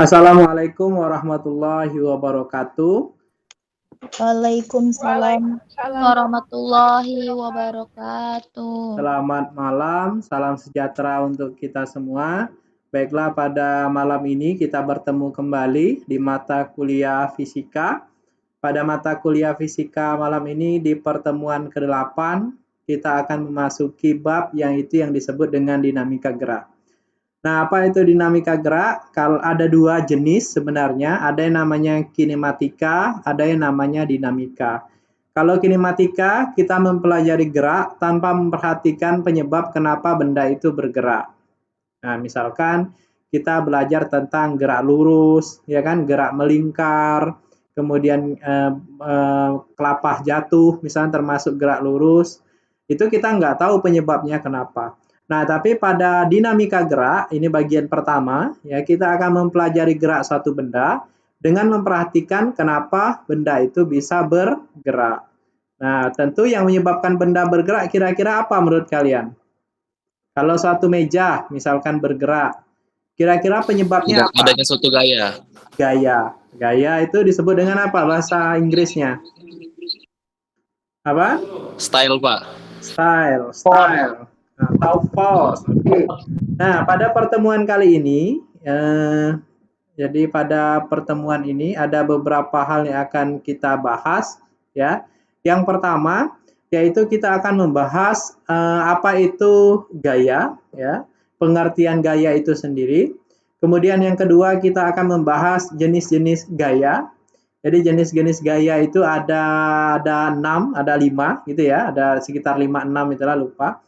Assalamualaikum warahmatullahi wabarakatuh. Waalaikumsalam warahmatullahi wabarakatuh. Selamat malam, salam sejahtera untuk kita semua. Baiklah, pada malam ini kita bertemu kembali di mata kuliah fisika. Pada mata kuliah fisika malam ini di pertemuan ke-8 kita akan memasuki bab yang disebut dengan dinamika gerak. Nah, apa itu dinamika gerak? Kalau ada dua jenis sebenarnya, ada yang namanya kinematika, ada yang namanya dinamika. Kalau kinematika, kita mempelajari gerak tanpa memperhatikan penyebab kenapa benda itu bergerak. Nah, misalkan kita belajar tentang gerak lurus, ya kan, gerak melingkar, kemudian kelapah jatuh, misalnya termasuk gerak lurus, itu kita nggak tahu penyebabnya kenapa. Nah, tapi pada dinamika gerak, ini bagian pertama, ya kita akan mempelajari gerak suatu benda dengan memperhatikan kenapa benda itu bisa bergerak. Nah, tentu yang menyebabkan benda bergerak kira-kira apa menurut kalian? Kalau suatu meja misalkan bergerak, kira-kira penyebabnya Tidak apa? adanya suatu gaya. Gaya. Gaya itu disebut dengan apa bahasa Inggrisnya? Apa? Style, Pak. Style. Atau force. Oke. Nah, pada pertemuan kali ini, jadi pada pertemuan ini ada beberapa hal yang akan kita bahas, ya. Yang pertama, yaitu kita akan membahas apa itu gaya, ya, pengertian gaya itu sendiri. Kemudian yang kedua kita akan membahas jenis-jenis gaya. Jadi jenis-jenis gaya itu ada 6, ada 5 gitu ya, ada sekitar 5 6 itulah lupa.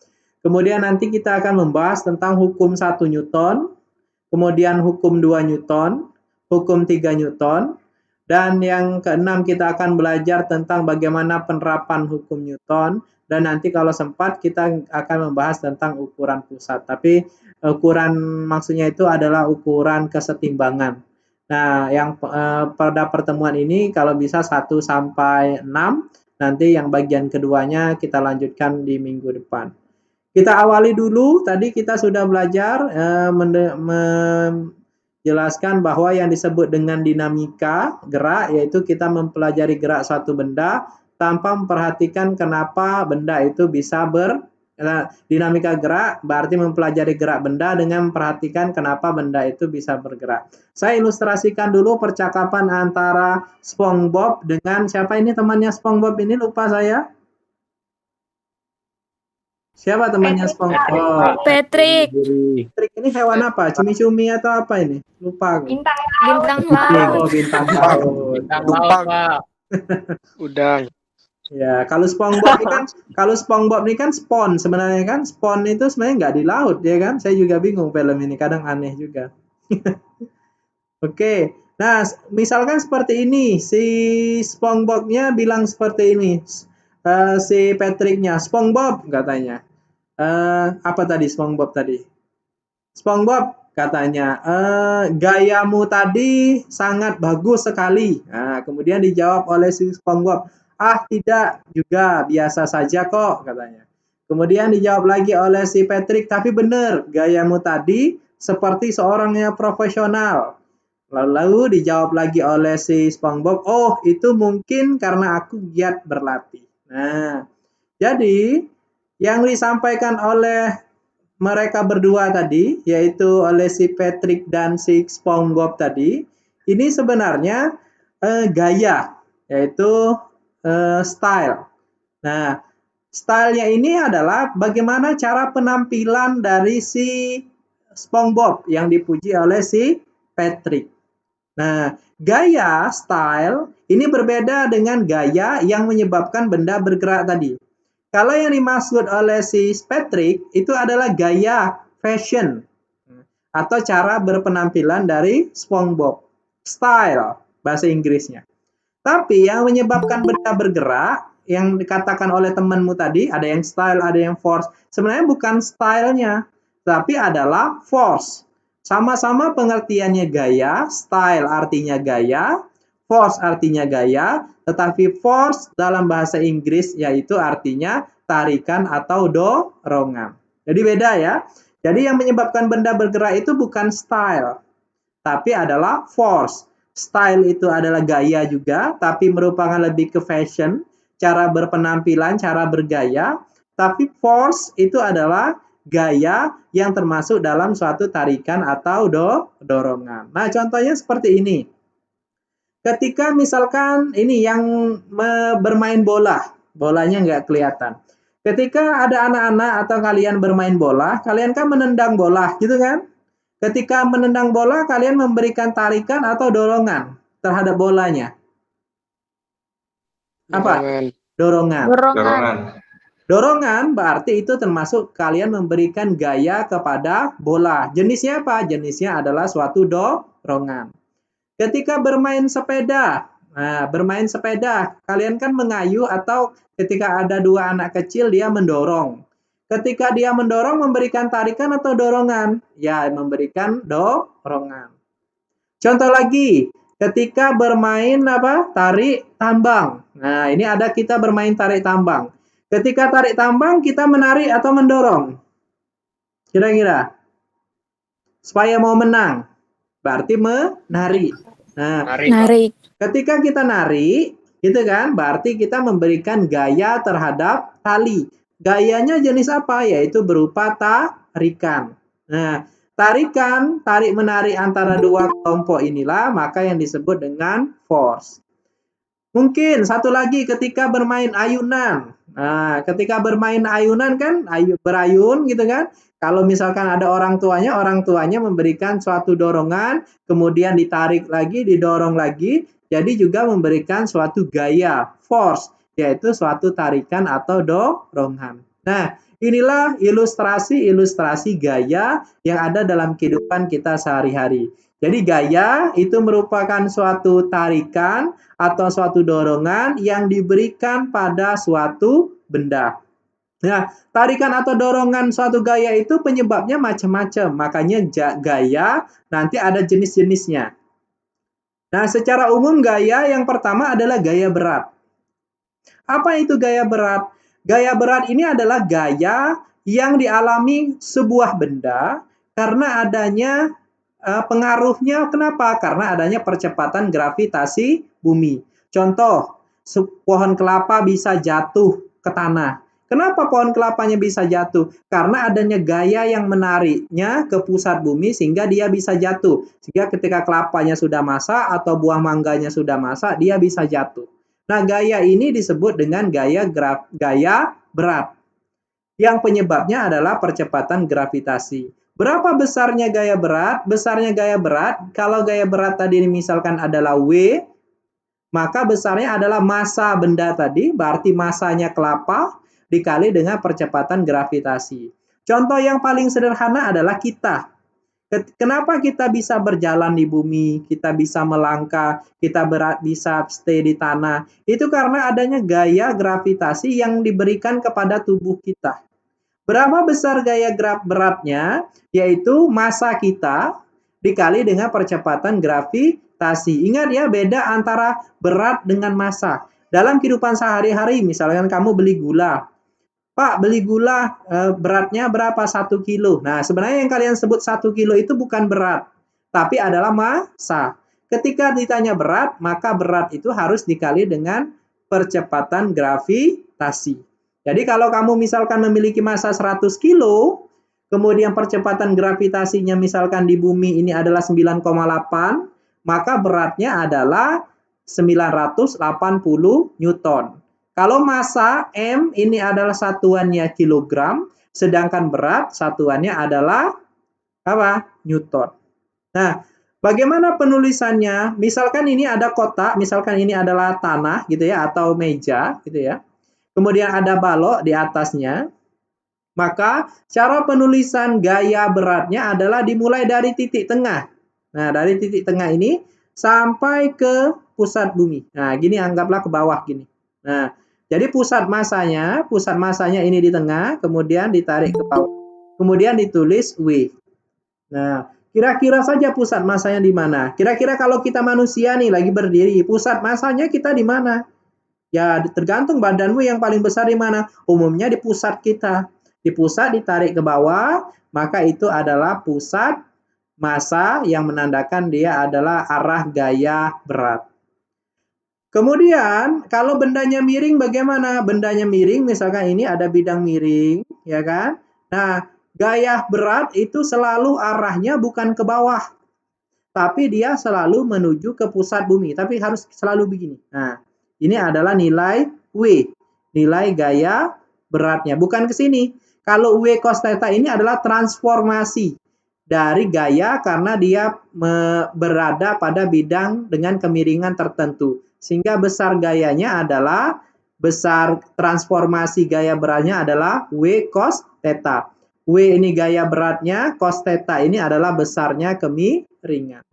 Kemudian nanti kita akan membahas tentang hukum 1 Newton, kemudian hukum 2 Newton, hukum 3 Newton, dan yang keenam kita akan belajar tentang bagaimana penerapan hukum Newton, dan nanti kalau sempat kita akan membahas tentang ukuran pusat. Tapi ukuran maksudnya itu adalah ukuran kesetimbangan. Nah, yang pada pertemuan ini kalau bisa 1 sampai 6, nanti yang bagian keduanya kita lanjutkan di minggu depan. Kita awali dulu, tadi kita sudah belajar menjelaskan bahwa yang disebut dengan dinamika gerak, yaitu kita mempelajari gerak suatu benda tanpa memperhatikan kenapa benda itu bisa dinamika gerak berarti mempelajari gerak benda dengan memperhatikan kenapa benda itu bisa bergerak. Saya ilustrasikan dulu percakapan antara SpongeBob dengan siapa ini temannya SpongeBob ini lupa saya. Siapa temannya SpongeBob? Patrick. Patrick ini hewan apa? Cumi-cumi atau apa ini? Lupa aku. Bintang laut. Oh, bintang laut. Bintang laut, Pak. Udang. Ya, kalau SpongeBob ini kan spon sebenarnya kan. Spon itu sebenarnya nggak di laut ya kan. Saya juga bingung film ini, kadang aneh juga. Oke. Nah, misalkan seperti ini, si SpongeBob-nya bilang seperti ini. Si Patrick-nya, SpongeBob katanya. Apa tadi SpongeBob tadi? SpongeBob katanya, gayamu tadi sangat bagus sekali. Nah, kemudian dijawab oleh si SpongeBob, ah tidak juga, biasa saja kok katanya. Kemudian dijawab lagi oleh si Patrick, tapi benar, gayamu tadi seperti seorang yang profesional. Lalu dijawab lagi oleh si SpongeBob, oh itu mungkin karena aku giat berlatih. Nah, jadi yang disampaikan oleh mereka berdua tadi, yaitu oleh si Patrick dan si SpongeBob tadi, ini sebenarnya gaya, yaitu style. Nah, stylenya ini adalah bagaimana cara penampilan dari si SpongeBob yang dipuji oleh si Patrick. Nah, gaya style ini berbeda dengan gaya yang menyebabkan benda bergerak tadi. Kalau yang dimaksud oleh si Patrick itu adalah gaya fashion atau cara berpenampilan dari SpongeBob. Style bahasa Inggrisnya. Tapi yang menyebabkan benda bergerak yang dikatakan oleh temanmu tadi, ada yang style, ada yang force. Sebenarnya bukan stylenya, tapi adalah force. Sama-sama pengertiannya gaya, style artinya gaya, force artinya gaya, tetapi force dalam bahasa Inggris yaitu artinya tarikan atau dorongan. Jadi beda ya. Jadi yang menyebabkan benda bergerak itu bukan style, tapi adalah force. Style itu adalah gaya juga, tapi merupakan lebih ke fashion, cara berpenampilan, cara bergaya. Tapi force itu adalah gaya yang termasuk dalam suatu tarikan atau dorongan. Nah, contohnya seperti ini. Ketika misalkan ini yang bermain bola, bolanya nggak kelihatan. Ketika ada anak-anak atau kalian bermain bola, kalian kan menendang bola, gitu kan? Ketika menendang bola, kalian memberikan tarikan atau dorongan terhadap bolanya. Apa? Dorongan. Dorongan. Dorongan. Dorongan berarti itu termasuk kalian memberikan gaya kepada bola. Jenisnya apa? Jenisnya adalah suatu dorongan. Ketika bermain sepeda, bermain sepeda, kalian kan mengayuh atau ketika ada dua anak kecil dia mendorong. Ketika dia mendorong memberikan tarikan atau dorongan? Ya, memberikan dorongan. Contoh lagi, ketika bermain tarik tambang. Nah, ini ada kita bermain tarik tambang. Ketika tarik tambang kita menarik atau mendorong? Kira-kira? Supaya mau menang. Berarti menarik. Nah, Narik. ketika kita narik, gitu kan, berarti kita memberikan gaya terhadap tali. Gayanya jenis apa? Yaitu berupa tarikan. Nah, tarikan, tarik-menarik antara dua kelompok inilah maka yang disebut dengan force. Mungkin satu lagi ketika bermain ayunan. Nah, ketika bermain ayunan kan berayun gitu kan. Kalau misalkan ada orang tuanya memberikan suatu dorongan, kemudian ditarik lagi, didorong lagi, jadi juga memberikan suatu gaya, force, yaitu suatu tarikan atau dorongan. Nah, inilah ilustrasi-ilustrasi gaya yang ada dalam kehidupan kita sehari-hari. Jadi gaya itu merupakan suatu tarikan atau suatu dorongan yang diberikan pada suatu benda. Nah, tarikan atau dorongan suatu gaya itu penyebabnya macam-macam. Makanya gaya nanti ada jenis-jenisnya. Nah, secara umum gaya yang pertama adalah gaya berat. Apa itu gaya berat? Gaya berat ini adalah gaya yang dialami sebuah benda karena adanya pengaruhnya. Kenapa? Karena adanya percepatan gravitasi bumi. Contoh, pohon kelapa bisa jatuh ke tanah. Kenapa pohon kelapanya bisa jatuh? Karena adanya gaya yang menariknya ke pusat bumi sehingga dia bisa jatuh. Sehingga ketika kelapanya sudah masak atau buah mangganya sudah masak, dia bisa jatuh. Nah, gaya ini disebut dengan gaya berat. Yang penyebabnya adalah percepatan gravitasi. Berapa besarnya gaya berat? Besarnya gaya berat, kalau gaya berat tadi misalkan adalah W, maka besarnya adalah massa benda tadi, berarti massanya kelapa dikali dengan percepatan gravitasi. Contoh yang paling sederhana adalah kita. Kenapa kita bisa berjalan di bumi, kita bisa melangkah, kita bisa stay di tanah? Itu karena adanya gaya gravitasi yang diberikan kepada tubuh kita. Berapa besar gaya beratnya? Yaitu massa kita dikali dengan percepatan gravitasi. Ingat ya, beda antara berat dengan massa. Dalam kehidupan sehari-hari, misalkan kamu beli gula. Pak, beli gula beratnya berapa? 1 kilo. Nah, sebenarnya yang kalian sebut 1 kilo itu bukan berat, tapi adalah massa. Ketika ditanya berat, maka berat itu harus dikali dengan percepatan gravitasi. Jadi kalau kamu misalkan memiliki massa 100 kilo, kemudian percepatan gravitasinya misalkan di bumi ini adalah 9,8, maka beratnya adalah 980 Newton. Kalau massa M ini adalah satuannya kilogram, sedangkan berat satuannya adalah apa? Newton. Nah, bagaimana penulisannya? Misalkan ini ada kotak, misalkan ini adalah tanah gitu ya, atau meja gitu ya. Kemudian ada balok di atasnya. Maka cara penulisan gaya beratnya adalah dimulai dari titik tengah. Nah, dari titik tengah ini sampai ke pusat bumi. Nah, gini anggaplah ke bawah gini. Nah, jadi pusat masanya ini di tengah, kemudian ditarik ke bawah. Kemudian ditulis W. Nah, kira-kira saja pusat masanya di mana? Kira-kira kalau kita manusia nih lagi berdiri, pusat masanya kita di mana? Ya, tergantung badanmu yang paling besar di mana. Umumnya di pusat kita. Di pusat ditarik ke bawah, maka itu adalah pusat massa yang menandakan dia adalah arah gaya berat. Kemudian kalau bendanya miring bagaimana? Bendanya miring misalkan ini ada bidang miring, ya kan? Nah, gaya berat itu selalu arahnya bukan ke bawah, tapi dia selalu menuju ke pusat bumi, tapi harus selalu begini. Nah, ini adalah nilai W, nilai gaya beratnya, bukan ke sini. Kalau W cos theta ini adalah transformasi dari gaya karena dia berada pada bidang dengan kemiringan tertentu. Sehingga besar gayanya adalah, besar transformasi gaya beratnya adalah W cos theta. W ini gaya beratnya, cos theta ini adalah besarnya kemiringan.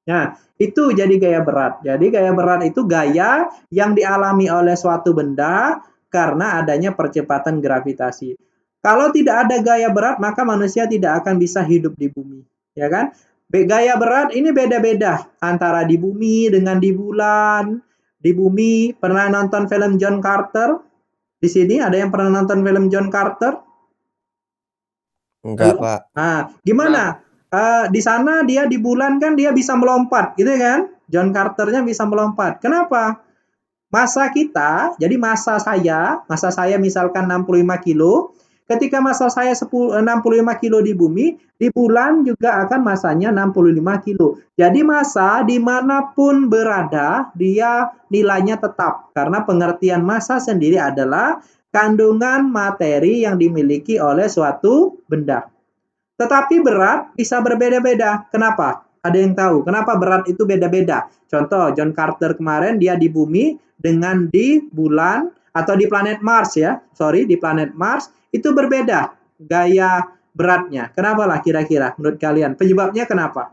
Nah, itu jadi gaya berat. Jadi gaya berat itu gaya yang dialami oleh suatu benda karena adanya percepatan gravitasi. Kalau tidak ada gaya berat, maka manusia tidak akan bisa hidup di bumi, ya kan? Gaya berat ini beda-beda antara di bumi dengan di bulan. Di bumi, pernah nonton film John Carter? Di sini ada yang pernah nonton film John Carter? Enggak, Halo? Pak. Nah, gimana? Di sana dia di bulan kan dia bisa melompat, gitu kan? John Carter-nya bisa melompat. Kenapa? Massa kita, jadi massa saya misalkan 65 kilo, ketika massa saya 65 kilo di bumi, di bulan juga akan massanya 65 kilo. Jadi massa dimanapun berada, dia nilainya tetap. Karena pengertian massa sendiri adalah kandungan materi yang dimiliki oleh suatu benda. Tetapi berat bisa berbeda-beda. Kenapa? Ada yang tahu kenapa berat itu beda-beda? Contoh, John Carter kemarin dia di bumi dengan di bulan atau di planet Mars ya. Sorry, di planet Mars itu berbeda gaya beratnya. Kenapa lah kira-kira menurut kalian? Penyebabnya kenapa?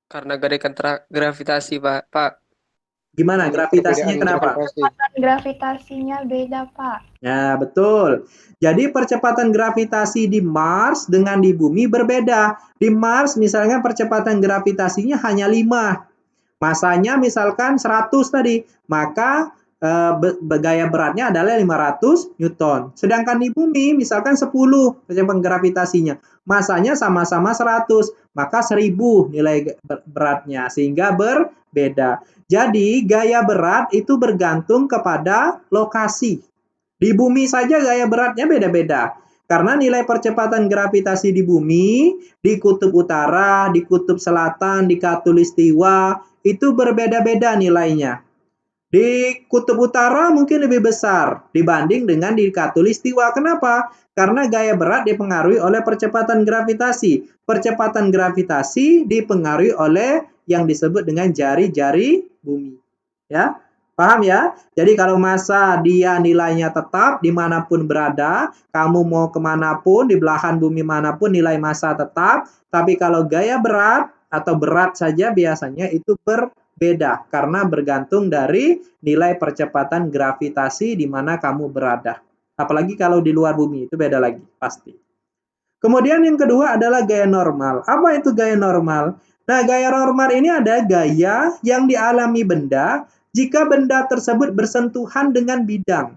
Karena gerakan gravitasi, Pak. Gimana? Banyak Gravitasinya perbedaan kenapa? gravitasi. Gravitasinya beda, Pak. Ya, betul. Jadi percepatan gravitasi di Mars dengan di bumi berbeda. Di Mars misalnya percepatan gravitasinya hanya 5. Masanya misalkan 100 tadi, maka gaya beratnya adalah 500 Newton. Sedangkan di bumi misalkan 10 percepatan gravitasinya, masanya sama-sama 100, maka 1000 nilai beratnya, sehingga berbeda. Jadi gaya berat itu bergantung kepada lokasi. Di bumi saja gaya beratnya beda-beda. Karena nilai percepatan gravitasi di bumi, di kutub utara, di kutub selatan, di khatulistiwa, itu berbeda-beda nilainya. Di kutub utara mungkin lebih besar dibanding dengan di khatulistiwa. Kenapa? Karena gaya berat dipengaruhi oleh percepatan gravitasi. Percepatan gravitasi dipengaruhi oleh yang disebut dengan jari-jari bumi. Ya, paham ya? Jadi kalau massa dia nilainya tetap dimanapun berada, kamu mau kemanapun, di belahan bumi manapun nilai massa tetap. Tapi kalau gaya berat atau berat saja biasanya itu berbeda karena bergantung dari nilai percepatan gravitasi di mana kamu berada. Apalagi kalau di luar bumi itu beda lagi pasti. Kemudian yang kedua adalah gaya normal. Apa itu gaya normal? Nah, gaya normal ini ada gaya yang dialami benda jika benda tersebut bersentuhan dengan bidang.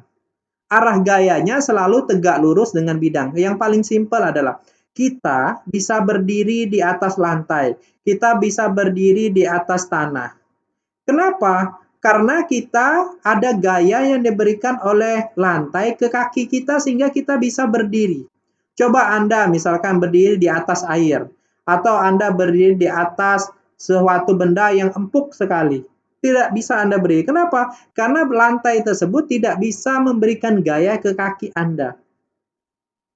Arah gayanya selalu tegak lurus dengan bidang. Yang paling simpel adalah kita bisa berdiri di atas lantai, kita bisa berdiri di atas tanah. Kenapa? Karena kita ada gaya yang diberikan oleh lantai ke kaki kita sehingga kita bisa berdiri. Coba Anda misalkan berdiri di atas air atau Anda berdiri di atas suatu benda yang empuk sekali. Tidak bisa Anda berdiri. Kenapa? Karena lantai tersebut tidak bisa memberikan gaya ke kaki Anda.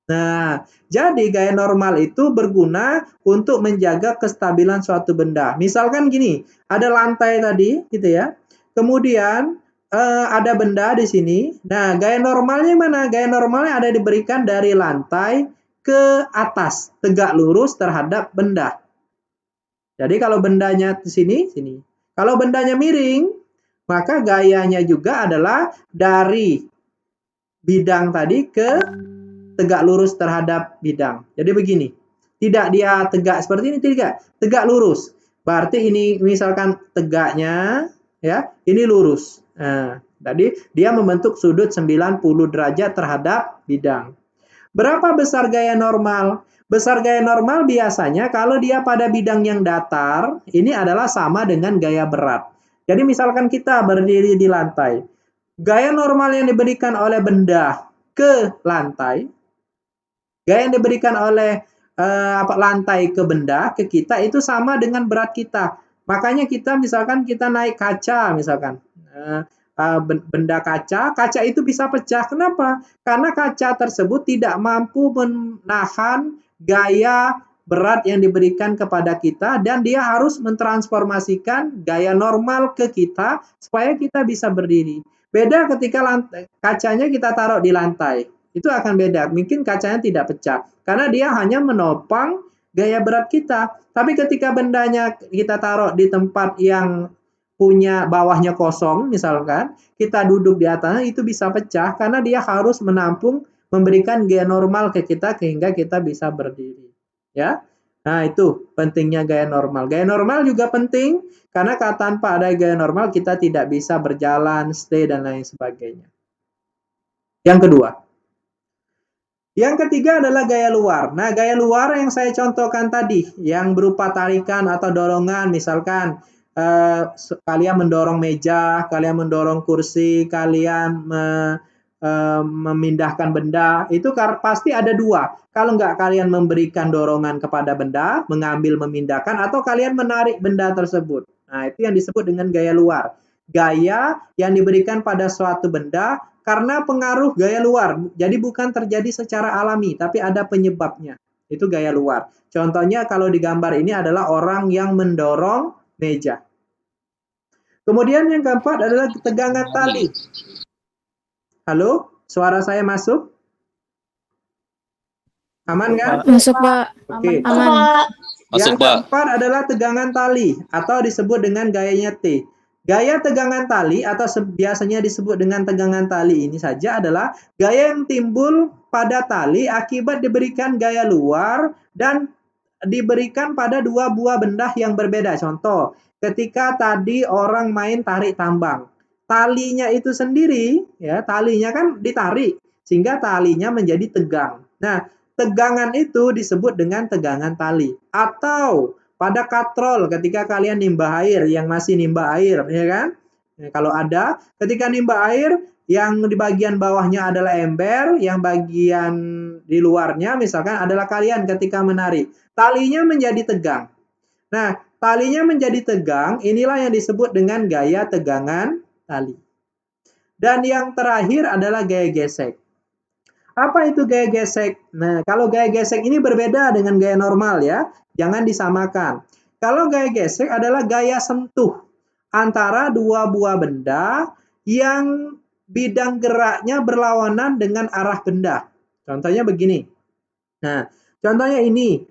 Nah, jadi gaya normal itu berguna untuk menjaga kestabilan suatu benda. Misalkan gini, ada lantai tadi, gitu ya. Kemudian ada benda di sini. Nah, gaya normalnya mana? Gaya normalnya ada diberikan dari lantai ke atas, tegak lurus terhadap benda. Jadi kalau bendanya di sini, sini. Kalau bendanya miring, maka gayanya juga adalah dari bidang tadi ke tegak lurus terhadap bidang. Jadi begini, tidak dia tegak seperti ini, tidak, tegak lurus. Berarti ini misalkan tegaknya, ya, ini lurus. Nah, tadi dia membentuk sudut 90 derajat terhadap bidang. Berapa besar gaya normal? Besar gaya normal biasanya kalau dia pada bidang yang datar, ini adalah sama dengan gaya berat. Jadi misalkan kita berdiri di lantai, gaya normal yang diberikan oleh benda ke lantai, gaya yang diberikan oleh lantai ke benda ke kita itu sama dengan berat kita. Makanya kita misalkan kita naik kaca misalkan. Benda kaca itu bisa pecah. Kenapa? Karena kaca tersebut tidak mampu menahan gaya berat yang diberikan kepada kita dan dia harus mentransformasikan gaya normal ke kita supaya kita bisa berdiri. Beda ketika kacanya kita taruh di lantai. Itu akan beda. Mungkin kacanya tidak pecah karena dia hanya menopang gaya berat kita. Tapi ketika bendanya kita taruh di tempat yang punya bawahnya kosong misalkan, kita duduk di atasnya itu bisa pecah karena dia harus menampung memberikan gaya normal ke kita sehingga kita bisa berdiri. Ya. Nah, itu pentingnya gaya normal. Gaya normal juga penting karena tanpa ada gaya normal kita tidak bisa berjalan, stay dan lain sebagainya. Yang kedua, yang ketiga adalah gaya luar. Nah, gaya luar yang saya contohkan tadi, yang berupa tarikan atau dorongan, misalkan kalian mendorong meja, kalian mendorong kursi, kalian memindahkan benda, itu pasti ada dua. Kalau nggak kalian memberikan dorongan kepada benda, mengambil, memindahkan, atau kalian menarik benda tersebut. Nah, itu yang disebut dengan gaya luar. Gaya yang diberikan pada suatu benda karena pengaruh gaya luar. Jadi bukan terjadi secara alami, tapi ada penyebabnya. Itu gaya luar. Contohnya kalau di gambar ini adalah orang yang mendorong meja. Kemudian yang keempat adalah tegangan tali. Halo, suara saya masuk? Aman kan? Masuk, Pak. Oke. Aman. Yang Masuk, Pak. keempat adalah tegangan tali atau disebut dengan gayanya T. Gaya tegangan tali atau biasanya disebut dengan tegangan tali ini saja adalah gaya yang timbul pada tali akibat diberikan gaya luar dan diberikan pada dua buah benda yang berbeda. Contoh, ketika tadi orang main tarik tambang. Talinya itu sendiri, ya, talinya kan ditarik sehingga talinya menjadi tegang. Nah, tegangan itu disebut dengan tegangan tali. Atau pada katrol ketika kalian nimba air, yang masih nimba air, ya kan? Nah, kalau ada, ketika nimba air, yang di bagian bawahnya adalah ember, yang bagian di luarnya misalkan adalah kalian ketika menarik. Talinya menjadi tegang. Nah, talinya menjadi tegang, inilah yang disebut dengan gaya tegangan tali. Dan yang terakhir adalah gaya gesek. Apa itu gaya gesek? Nah, kalau gaya gesek ini berbeda dengan gaya normal ya. Jangan disamakan. Kalau gaya gesek adalah gaya sentuh antara dua buah benda yang bidang geraknya berlawanan dengan arah benda. Contohnya begini. Nah, contohnya ini.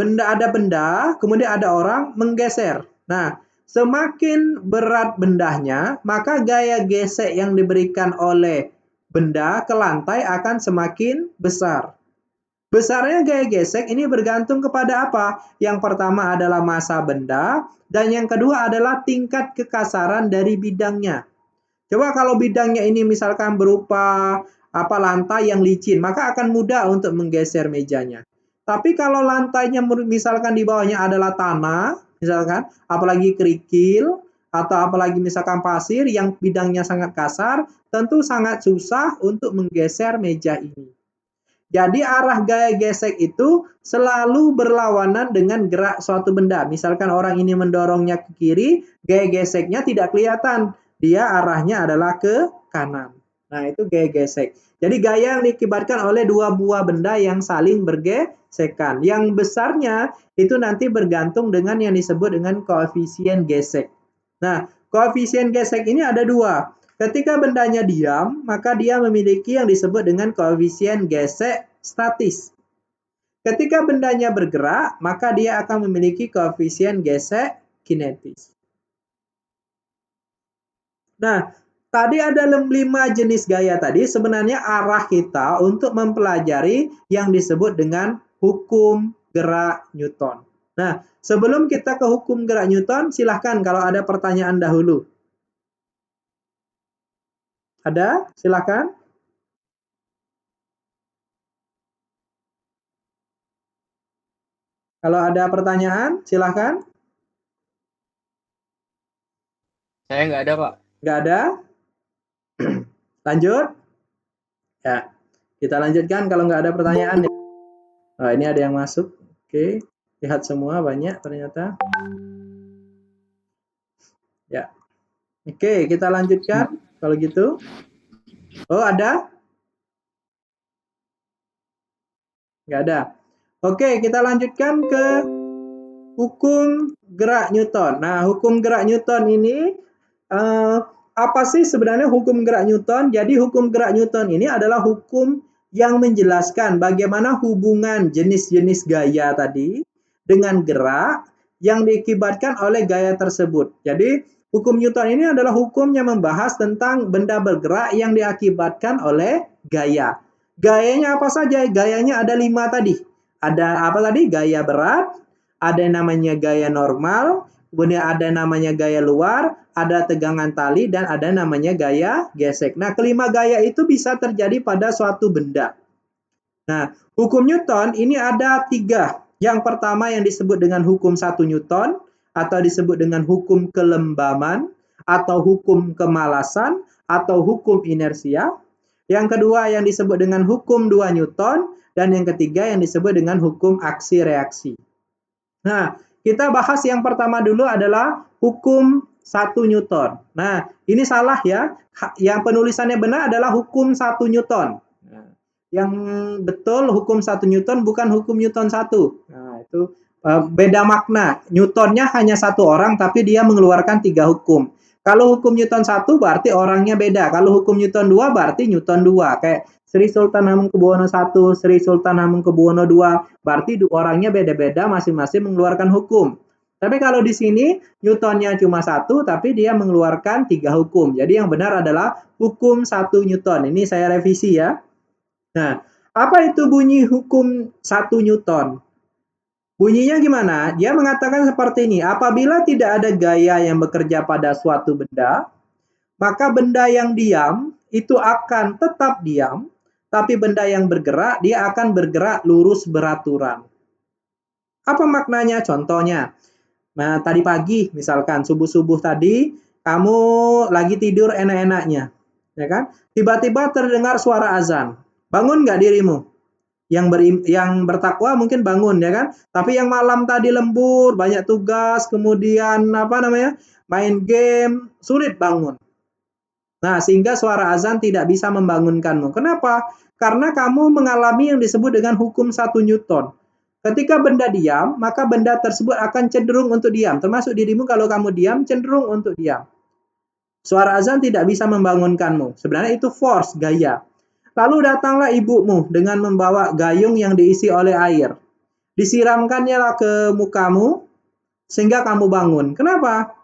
Ada benda, kemudian ada orang menggeser. Nah, semakin berat bendanya, maka gaya gesek yang diberikan oleh benda ke lantai akan semakin besar. Besarnya gaya gesek ini bergantung kepada apa? Yang pertama adalah massa benda, dan yang kedua adalah tingkat kekasaran dari bidangnya. Coba kalau bidangnya ini misalkan berupa lantai yang licin, maka akan mudah untuk menggeser mejanya. Tapi kalau lantainya misalkan di bawahnya adalah tanah, misalkan apalagi kerikil atau apalagi misalkan pasir yang bidangnya sangat kasar, tentu sangat susah untuk menggeser meja ini. Jadi arah gaya gesek itu selalu berlawanan dengan gerak suatu benda. Misalkan orang ini mendorongnya ke kiri, gaya geseknya tidak kelihatan. Dia arahnya adalah ke kanan. Nah, itu gaya gesek. Jadi gaya yang dikibarkan oleh dua buah benda yang saling bergesekan. Yang besarnya itu nanti bergantung dengan yang disebut dengan koefisien gesek. Nah, koefisien gesek ini ada dua. Ketika bendanya diam, maka dia memiliki yang disebut dengan koefisien gesek statis. Ketika bendanya bergerak, maka dia akan memiliki koefisien gesek kinetis. Nah, tadi ada 5 jenis gaya tadi. Sebenarnya arah kita untuk mempelajari yang disebut dengan hukum gerak Newton. Nah, sebelum kita ke hukum gerak Newton, silahkan kalau ada pertanyaan dahulu. Ada? Silahkan. Kalau ada pertanyaan, silahkan. Saya nggak ada, Pak. Nggak ada? Lanjut? Ya, kita lanjutkan kalau nggak ada pertanyaan. Nah, ini ada yang masuk. Oke, lihat semua banyak ternyata. Ya, oke, kita lanjutkan kalau gitu. Oh, ada? Nggak ada. Oke, kita lanjutkan ke hukum gerak Newton. Nah, hukum gerak Newton ini apa sih sebenarnya hukum gerak Newton? Jadi hukum gerak Newton ini adalah hukum yang menjelaskan bagaimana hubungan jenis-jenis gaya tadi dengan gerak yang diakibatkan oleh gaya tersebut. Jadi hukum Newton ini adalah hukum yang membahas tentang benda bergerak yang diakibatkan oleh gaya. Gayanya apa saja? Gayanya ada 5 tadi. Ada apa tadi? Gaya berat, ada yang namanya gaya normal, kemudian ada namanya gaya luar, ada tegangan tali, dan ada namanya gaya gesek. Nah, kelima gaya itu bisa terjadi pada suatu benda. Nah, hukum Newton ini ada 3. Yang pertama yang disebut dengan hukum 1 Newton, atau disebut dengan hukum kelembaman, atau hukum kemalasan, atau hukum inersia. Yang kedua yang disebut dengan hukum 2 Newton, dan yang ketiga yang disebut dengan hukum aksi reaksi. Nah, kita bahas yang pertama dulu adalah hukum 1 Newton. Nah, ini salah ya. Yang penulisannya benar adalah hukum 1 Newton. Nah, yang betul hukum 1 Newton bukan hukum Newton 1. Nah, itu beda makna. Newtonnya hanya 1 orang tapi dia mengeluarkan 3 hukum. Kalau hukum Newton 1 berarti orangnya beda. Kalau hukum Newton 2 berarti Newton 2. Kayak Sri Sultan Hamengkubuwono I, Sri Sultan Hamengkubuwono II, berarti orangnya beda-beda masing-masing mengeluarkan hukum. Tapi kalau di sini Newtonnya cuma 1, tapi dia mengeluarkan 3 hukum. Jadi yang benar adalah hukum 1 Newton. Ini saya revisi ya. Nah, apa itu bunyi hukum 1 Newton? Bunyinya gimana? Dia mengatakan seperti ini, apabila tidak ada gaya yang bekerja pada suatu benda, maka benda yang diam itu akan tetap diam, tapi benda yang bergerak, dia akan bergerak lurus beraturan. Apa maknanya? Contohnya, nah tadi pagi misalkan subuh-subuh tadi, kamu lagi tidur enak-enaknya, ya kan? Tiba-tiba terdengar suara azan. Bangun nggak dirimu? Yang bertakwa mungkin bangun ya kan, tapi yang malam tadi lembur, banyak tugas, kemudian apa namanya, main game, sulit bangun. Nah, sehingga suara azan tidak bisa membangunkanmu. Kenapa? Karena kamu mengalami yang disebut dengan hukum 1 Newton. Ketika benda diam, maka benda tersebut akan cenderung untuk diam. Termasuk dirimu kalau kamu diam, cenderung untuk diam. Suara azan tidak bisa membangunkanmu. Sebenarnya itu force, gaya. Lalu datanglah ibumu dengan membawa gayung yang diisi oleh air. Disiramkannya ke mukamu sehingga kamu bangun. Kenapa?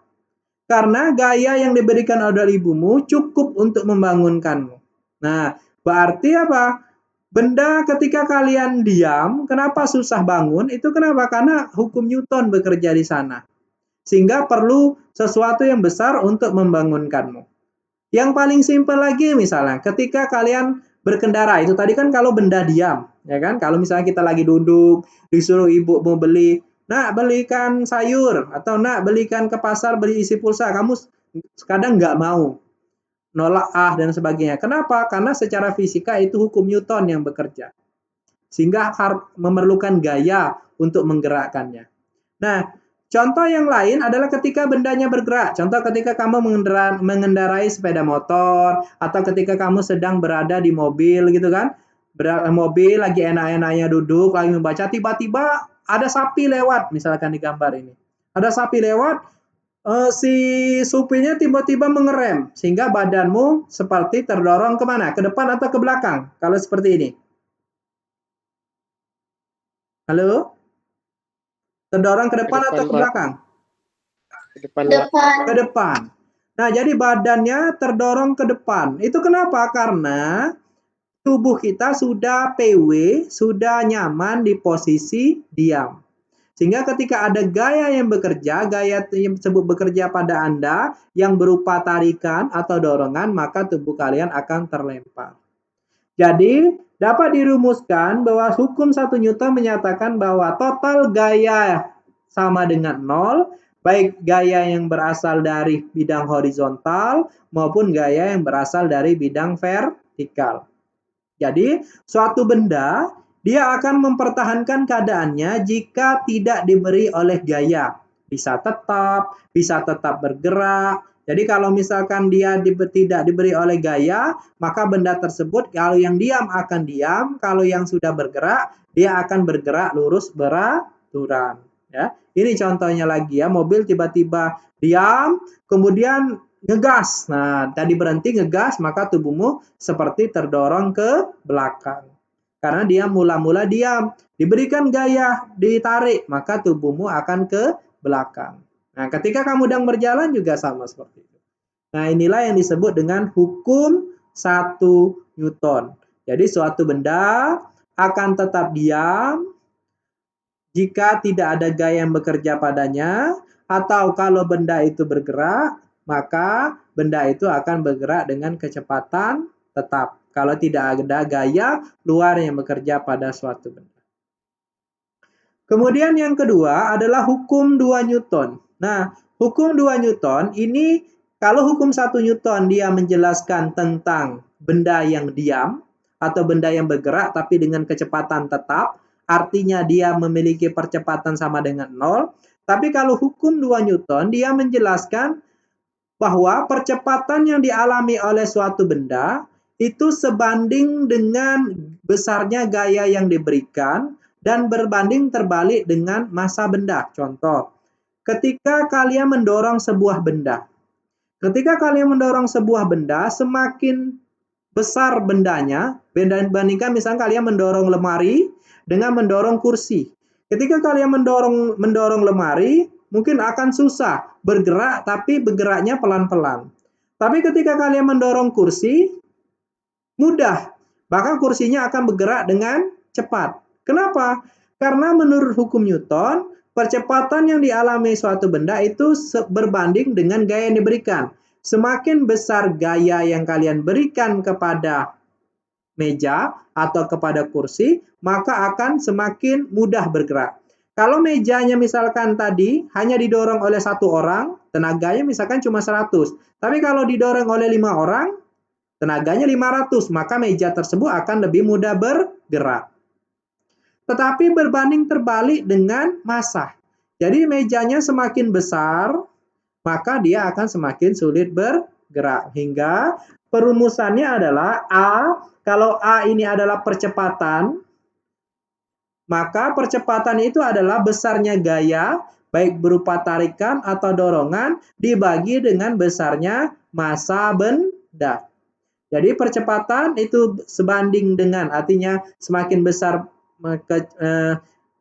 Karena gaya yang diberikan oleh ibumu cukup untuk membangunkanmu. Nah, berarti apa? Benda ketika kalian diam, kenapa susah bangun? Itu kenapa? Karena hukum Newton bekerja di sana. Sehingga perlu sesuatu yang besar untuk membangunkanmu. Yang paling simpel lagi misalnya, ketika kalian berkendara, itu tadi kan kalau benda diam, ya kan? Kalau misalnya kita lagi duduk, disuruh ibu mau beli, nak belikan sayur, atau nak belikan ke pasar beli isi pulsa, kamu kadang nggak mau, nolak dan sebagainya. Kenapa? Karena secara fisika itu hukum Newton yang bekerja. Sehingga memerlukan gaya untuk menggerakkannya. Nah, contoh yang lain adalah ketika bendanya bergerak. Contoh ketika kamu mengendarai sepeda motor, atau ketika kamu sedang berada di mobil gitu kan. Mobil lagi enak-enaknya duduk, lagi membaca, tiba-tiba ada sapi lewat, misalkan di gambar ini. Ada sapi lewat, si supirnya tiba-tiba mengerem, sehingga badanmu seperti terdorong kemana? Ke depan atau ke belakang? Kalau seperti ini. Halo? Terdorong ke depan atau ke belakang? Ke depan, Pak. Ke depan. Nah, jadi badannya terdorong ke depan. Itu kenapa? Karena tubuh kita sudah PW, sudah nyaman di posisi diam. Sehingga ketika ada gaya yang bekerja, gaya yang tersebut bekerja pada Anda yang berupa tarikan atau dorongan, maka tubuh kalian akan terlempar. Jadi, dapat dirumuskan bahwa hukum 1 Newton menyatakan bahwa total gaya sama dengan 0, baik gaya yang berasal dari bidang horizontal maupun gaya yang berasal dari bidang vertikal. Jadi, suatu benda dia akan mempertahankan keadaannya jika tidak diberi oleh gaya. Bisa tetap bergerak. Jadi kalau misalkan dia tidak diberi oleh gaya, maka benda tersebut kalau yang diam akan diam, kalau yang sudah bergerak, dia akan bergerak lurus beraturan. Ya, ini contohnya lagi ya, mobil tiba-tiba diam, kemudian ngegas. Nah, tadi berhenti ngegas, maka tubuhmu seperti terdorong ke belakang. Karena dia mula-mula diam. Diberikan gaya, ditarik, maka tubuhmu akan ke belakang. Nah, ketika kamu sedang berjalan juga sama seperti itu. Nah, inilah yang disebut dengan hukum 1 Newton. Jadi, suatu benda akan tetap diam jika tidak ada gaya yang bekerja padanya, atau kalau benda itu bergerak, maka benda itu akan bergerak dengan kecepatan tetap. Kalau tidak ada gaya luar yang bekerja pada suatu benda. Kemudian yang kedua adalah hukum 2 Newton. Nah, hukum 2 Newton ini, kalau hukum 1 Newton dia menjelaskan tentang benda yang diam atau benda yang bergerak tapi dengan kecepatan tetap, artinya dia memiliki percepatan sama dengan 0. Tapi kalau hukum 2 Newton dia menjelaskan bahwa percepatan yang dialami oleh suatu benda itu sebanding dengan besarnya gaya yang diberikan dan berbanding terbalik dengan massa benda. Contoh, ketika kalian mendorong sebuah benda. Ketika kalian mendorong sebuah benda, semakin besar bendanya, bandingkan misalnya kalian mendorong lemari dengan mendorong kursi. Ketika kalian mendorong lemari, mungkin akan susah bergerak, tapi bergeraknya pelan-pelan. Tapi ketika kalian mendorong kursi, mudah. Maka kursinya akan bergerak dengan cepat. Kenapa? Karena menurut hukum Newton, percepatan yang dialami suatu benda itu berbanding dengan gaya yang diberikan. Semakin besar gaya yang kalian berikan kepada meja atau kepada kursi, maka akan semakin mudah bergerak. Kalau mejanya misalkan tadi hanya didorong oleh 1 orang, tenaganya misalkan cuma 100. Tapi kalau didorong oleh 5 orang, tenaganya 500, maka meja tersebut akan lebih mudah bergerak. Tetapi berbanding terbalik dengan massa. Jadi mejanya semakin besar, maka dia akan semakin sulit bergerak. Hingga perumusannya adalah A, kalau A ini adalah percepatan, maka percepatan itu adalah besarnya gaya, baik berupa tarikan atau dorongan, dibagi dengan besarnya massa benda. Jadi percepatan itu sebanding dengan, artinya semakin besar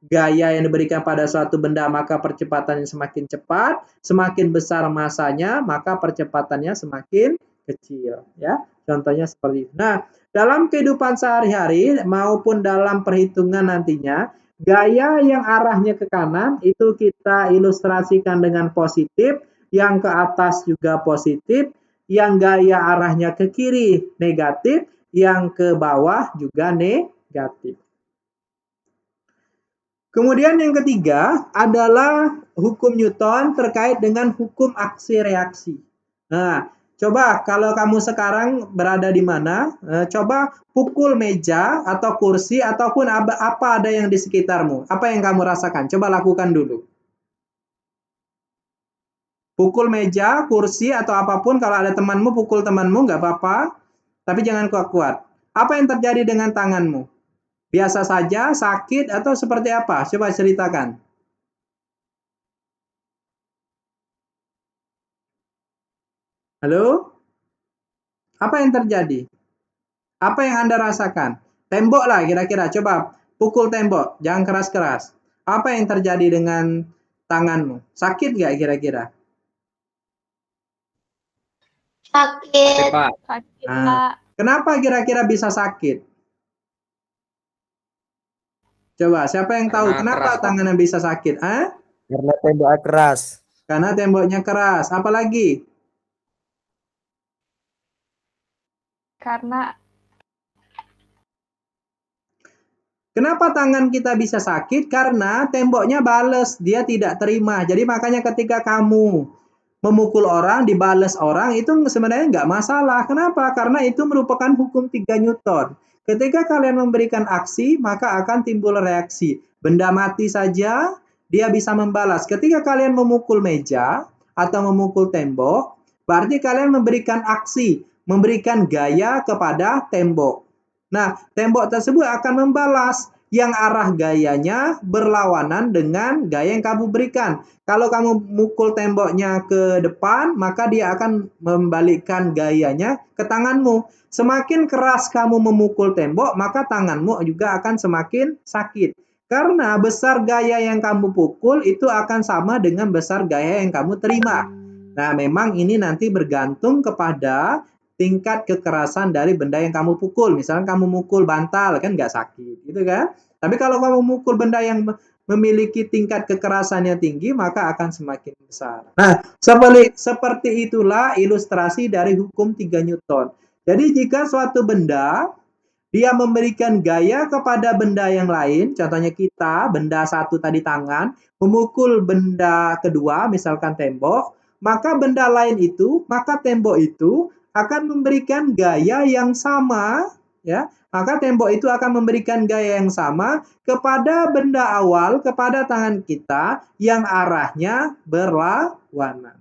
gaya yang diberikan pada suatu benda, maka percepatannya semakin cepat, semakin besar masanya, maka percepatannya semakin kecil. Ya, contohnya seperti itu. Nah, dalam kehidupan sehari-hari maupun dalam perhitungan nantinya, gaya yang arahnya ke kanan itu kita ilustrasikan dengan positif, yang ke atas juga positif, yang gaya arahnya ke kiri negatif, yang ke bawah juga negatif. Kemudian yang ketiga adalah hukum Newton terkait dengan hukum aksi reaksi. Nah, coba kalau kamu sekarang berada di mana, coba pukul meja atau kursi ataupun apa ada yang di sekitarmu. Apa yang kamu rasakan? Coba lakukan dulu. Pukul meja, kursi, atau apapun. Kalau ada temanmu, pukul temanmu, nggak apa-apa. Tapi jangan kuat-kuat. Apa yang terjadi dengan tanganmu? Biasa saja, sakit, atau seperti apa? Coba ceritakan. Halo? Apa yang terjadi? Apa yang Anda rasakan? Tembok lah kira-kira. Coba pukul tembok. Jangan keras-keras. Apa yang terjadi dengan tanganmu? Sakit nggak kira-kira? Sakit. Pak. Sakit, Nah, Pak. kenapa kira-kira bisa sakit? Coba, siapa yang tahu Karena kenapa keras, Pak. tangannya bisa sakit? Karena temboknya keras. Karena temboknya keras. Apa lagi? Karena Kenapa tangan kita bisa sakit? Karena temboknya bales, dia tidak terima. Jadi makanya ketika kamu memukul orang, dibales orang, itu sebenarnya nggak masalah. Kenapa? Karena itu merupakan hukum 3 Newton. Ketika kalian memberikan aksi, maka akan timbul reaksi. Benda mati saja, dia bisa membalas. Ketika kalian memukul meja atau memukul tembok, berarti kalian memberikan aksi, memberikan gaya kepada tembok. Nah, tembok tersebut akan membalas yang arah gayanya berlawanan dengan gaya yang kamu berikan. Kalau kamu mukul temboknya ke depan, maka dia akan membalikkan gayanya ke tanganmu. Semakin keras kamu memukul tembok, maka tanganmu juga akan semakin sakit. Karena besar gaya yang kamu pukul itu akan sama dengan besar gaya yang kamu terima. Nah, memang ini nanti bergantung kepada tingkat kekerasan dari benda yang kamu pukul. Misalnya kamu mukul bantal, kan nggak sakit, gitu kan? Tapi kalau kamu mukul benda yang memiliki tingkat kekerasannya tinggi, maka akan semakin besar. Nah, seperti itulah ilustrasi dari hukum 3 Newton. Jadi jika suatu benda dia memberikan gaya kepada benda yang lain, contohnya kita, benda satu tadi tangan, memukul benda kedua, misalkan tembok, maka benda lain itu, maka tembok itu akan memberikan gaya yang sama, ya. Maka tembok itu akan memberikan gaya yang sama kepada benda awal, kepada tangan kita yang arahnya berlawanan.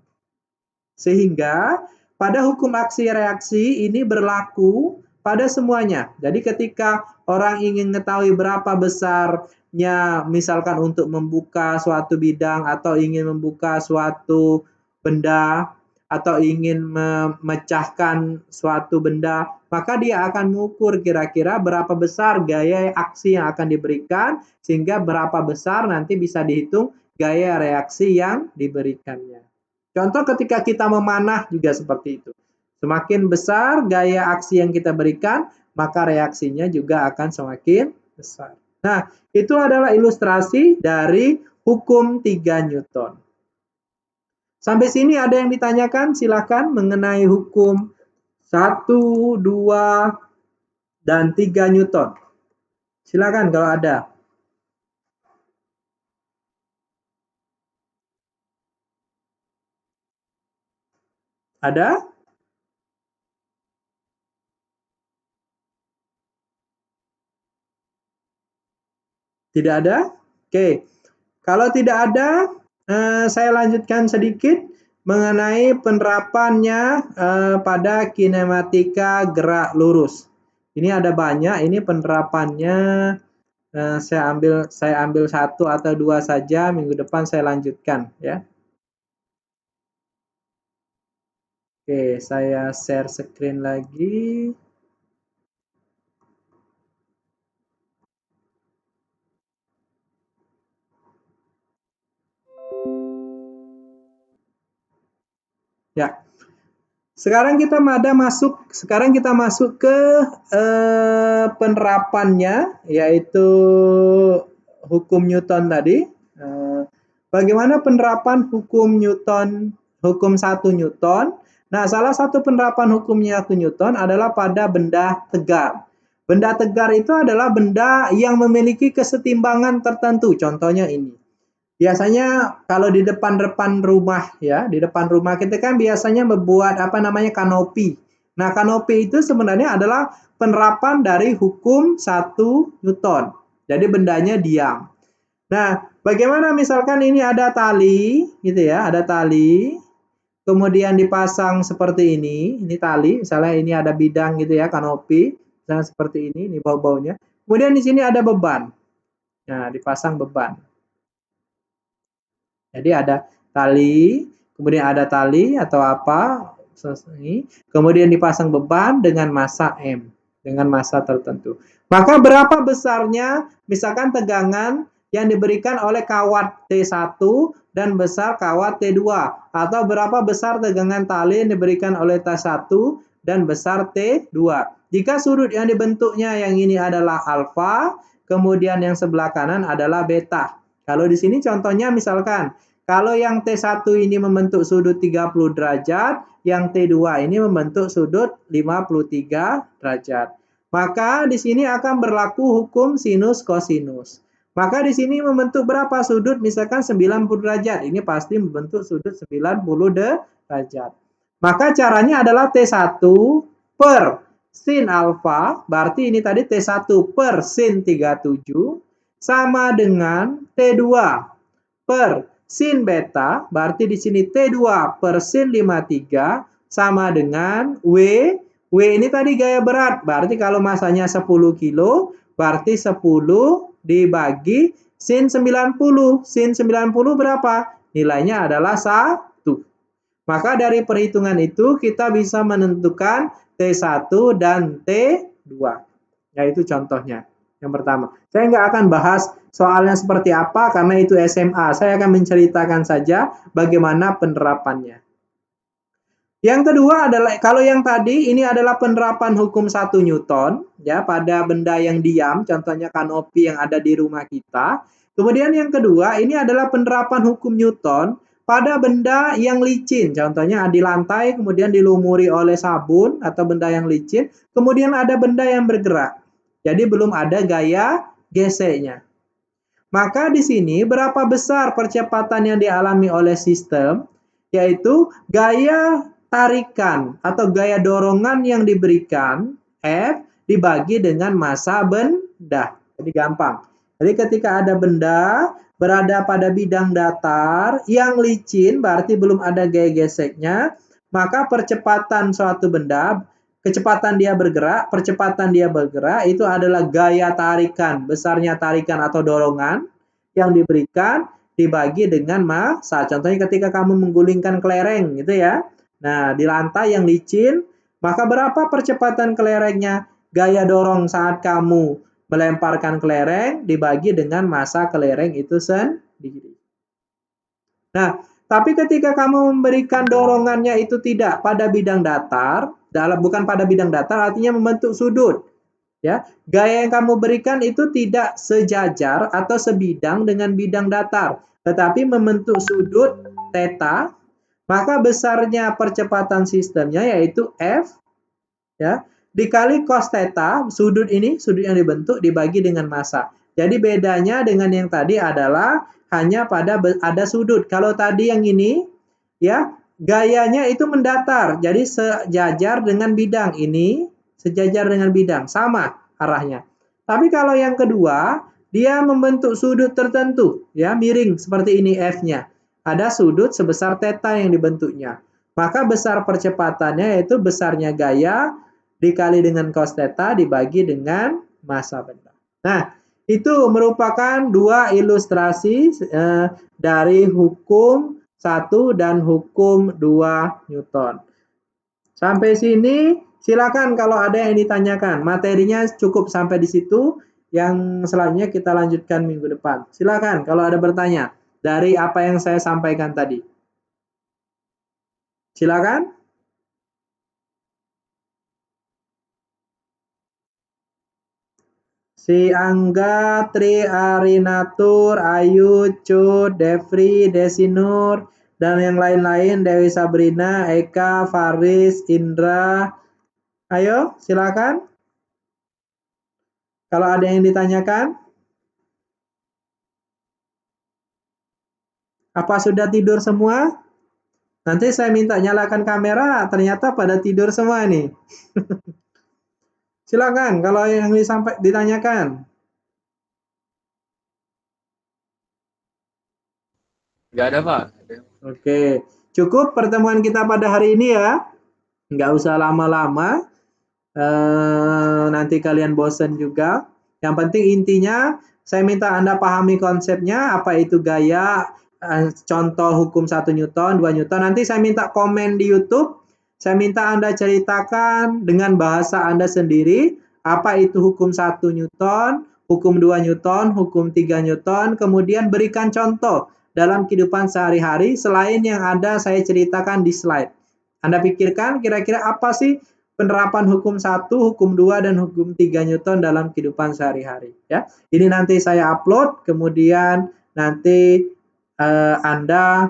Sehingga pada hukum aksi reaksi ini berlaku pada semuanya. Jadi ketika orang ingin mengetahui berapa besarnya misalkan untuk membuka suatu bidang atau ingin membuka suatu benda atau ingin memecahkan suatu benda, maka dia akan mengukur kira-kira berapa besar gaya aksi yang akan diberikan, sehingga berapa besar nanti bisa dihitung gaya reaksi yang diberikannya. Contoh ketika kita memanah juga seperti itu. Semakin besar gaya aksi yang kita berikan, maka reaksinya juga akan semakin besar. Nah, itu adalah ilustrasi dari hukum 3 Newton. Sampai sini ada yang ditanyakan? Silakan mengenai hukum 1, 2, dan 3 Newton. Silakan kalau ada. Ada? Tidak ada? Oke. Kalau tidak ada, saya lanjutkan sedikit mengenai penerapannya pada kinematika gerak lurus. Ini ada banyak, ini penerapannya saya ambil 1 atau 2 saja, minggu depan saya lanjutkan ya. Oke, saya share screen lagi. Ya. Sekarang kita masuk ke penerapannya, yaitu hukum Newton tadi. Bagaimana penerapan hukum Newton, hukum 1 Newton? Nah, salah satu penerapan hukumnya 1 Newton adalah pada benda tegar. Benda tegar itu adalah benda yang memiliki kesetimbangan tertentu. Contohnya ini. Biasanya kalau di depan rumah ya, di depan rumah kita kan biasanya membuat apa namanya kanopi. Nah, kanopi itu sebenarnya adalah penerapan dari hukum 1 Newton. Jadi bendanya diam. Nah, bagaimana misalkan ini ada tali gitu ya, ada tali. Kemudian dipasang seperti ini tali, misalnya ini ada bidang gitu ya, kanopi, misalnya seperti ini bau-baunya. Kemudian di sini ada beban. Nah, dipasang beban. Jadi ada tali, kemudian ada tali atau apa, kemudian dipasang beban dengan massa M, dengan massa tertentu. Maka berapa besarnya misalkan tegangan yang diberikan oleh kawat T1 dan besar kawat T2, atau berapa besar tegangan tali yang diberikan oleh T1 dan besar T2. Jika sudut yang dibentuknya yang ini adalah alfa, kemudian yang sebelah kanan adalah beta. Kalau di sini contohnya misalkan, kalau yang T1 ini membentuk sudut 30 derajat, yang T2 ini membentuk sudut 53 derajat. maka di sini akan berlaku hukum sinus kosinus. Maka di sini membentuk berapa sudut? Misalkan 90 derajat. Ini pasti membentuk sudut 90 derajat. Maka caranya adalah T1 per sin alfa, berarti ini tadi T1 per sin 37, sama dengan T2 per sin beta, berarti di sini T2 per sin 53, sama dengan W. W ini tadi gaya berat, berarti kalau masanya 10 kilo, berarti 10 dibagi sin 90. Sin 90 berapa? Nilainya adalah 1. Maka dari perhitungan itu kita bisa menentukan T1 dan T2. Yaitu contohnya. Yang pertama. Saya nggak akan bahas soalnya seperti apa karena itu SMA. Saya akan menceritakan saja bagaimana penerapannya. Yang kedua adalah, kalau yang tadi ini adalah penerapan hukum 1 Newton ya pada benda yang diam, contohnya kanopi yang ada di rumah kita. Kemudian yang kedua, ini adalah penerapan hukum Newton pada benda yang licin, contohnya di lantai kemudian dilumuri oleh sabun atau benda yang licin, kemudian ada benda yang bergerak. Jadi belum ada gaya geseknya. Maka di sini berapa besar percepatan yang dialami oleh sistem, yaitu gaya tarikan atau gaya dorongan yang diberikan F dibagi dengan massa benda. Jadi gampang. Jadi ketika ada benda berada pada bidang datar yang licin, berarti belum ada gaya geseknya, maka percepatan suatu benda, kecepatan dia bergerak, percepatan dia bergerak, itu adalah gaya tarikan, besarnya tarikan atau dorongan yang diberikan dibagi dengan massa. Contohnya ketika kamu menggulingkan kelereng gitu ya. Nah, di lantai yang licin, maka berapa percepatan kelerengnya? Gaya dorong saat kamu melemparkan kelereng dibagi dengan massa kelereng itu sendiri. Nah, tapi ketika kamu memberikan dorongannya itu tidak pada bidang datar, bukan pada bidang datar artinya membentuk sudut. Ya, gaya yang kamu berikan itu tidak sejajar atau sebidang dengan bidang datar, tetapi membentuk sudut theta, maka besarnya percepatan sistemnya yaitu F ya dikali cos theta, sudut ini, sudut yang dibentuk dibagi dengan massa. Jadi bedanya dengan yang tadi adalah hanya pada ada sudut. Kalau tadi yang ini ya gayanya itu mendatar, jadi sejajar dengan bidang ini, sejajar dengan bidang, sama arahnya. Tapi kalau yang kedua, dia membentuk sudut tertentu, ya miring seperti ini F-nya. Ada sudut sebesar theta yang dibentuknya. Maka besar percepatannya yaitu besarnya gaya dikali dengan cos theta dibagi dengan massa benda. Nah, itu merupakan dua ilustrasi dari hukum 1 dan hukum 2 Newton. Sampai sini, silakan kalau ada yang ditanyakan. Materinya cukup sampai di situ. Yang selanjutnya kita lanjutkan minggu depan. Silakan kalau ada bertanya dari apa yang saya sampaikan tadi. Silakan. Si Angga, Tri Arinatur, Ayu, Cut, Devri, Desinur, dan yang lain-lain, Dewi Sabrina, Eka, Faris, Indra. Ayo, silakan. Kalau ada yang ditanyakan. Apa sudah tidur semua? Nanti saya minta nyalakan kamera, ternyata pada tidur semua nih. Silakan kalau yang ditanyakan. Nggak ada, Pak. Oke, cukup pertemuan kita pada hari ini ya. Nggak usah lama-lama. Nanti kalian bosen juga. Yang penting intinya, saya minta Anda pahami konsepnya, apa itu gaya, contoh hukum 1 Newton, 2 Newton. Nanti saya minta komen di YouTube. Saya minta Anda ceritakan dengan bahasa Anda sendiri, apa itu hukum 1 Newton, hukum 2 Newton, hukum 3 Newton, kemudian berikan contoh dalam kehidupan sehari-hari selain yang ada saya ceritakan di slide. Anda pikirkan kira-kira apa sih penerapan hukum 1, hukum 2, dan hukum 3 Newton dalam kehidupan sehari-hari. Ya, ini nanti saya upload, kemudian nanti Anda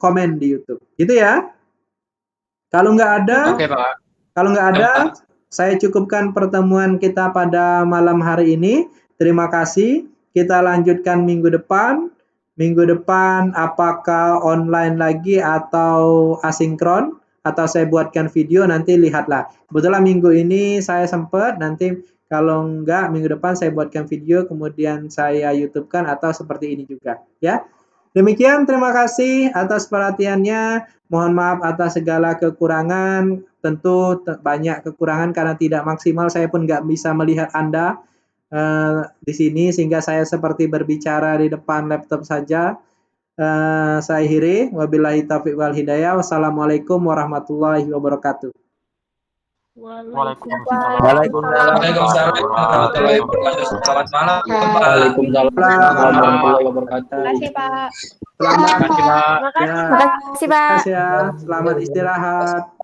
komen di YouTube. Gitu ya. Kalau nggak ada, Oke, Pak. kalau nggak ada, saya cukupkan pertemuan kita pada malam hari ini. Terima kasih. Kita lanjutkan minggu depan. Minggu depan apakah online lagi atau asinkron, atau saya buatkan video, nanti lihatlah. Kebetulan minggu ini saya sempat, nanti kalau enggak minggu depan saya buatkan video kemudian saya YouTube-kan atau seperti ini juga ya. Demikian, terima kasih atas perhatiannya. Mohon maaf atas segala kekurangan. Tentu banyak kekurangan karena tidak maksimal, saya pun nggak bisa melihat Anda di sini sehingga saya seperti berbicara di depan laptop saja. Saya akhiri, wabillahi taufiq wal hidayah. Wassalamualaikum warahmatullahi wabarakatuh. Waalaikumsalam warahmatullahi wabarakatuh. Selamat malam. Waalaikumsalam warahmatullahi wabarakatuh. Terima kasih, Pak. Selamat, Terima kasih, Pak. ya, Terima kasih, Pak. ya. Selamat istirahat.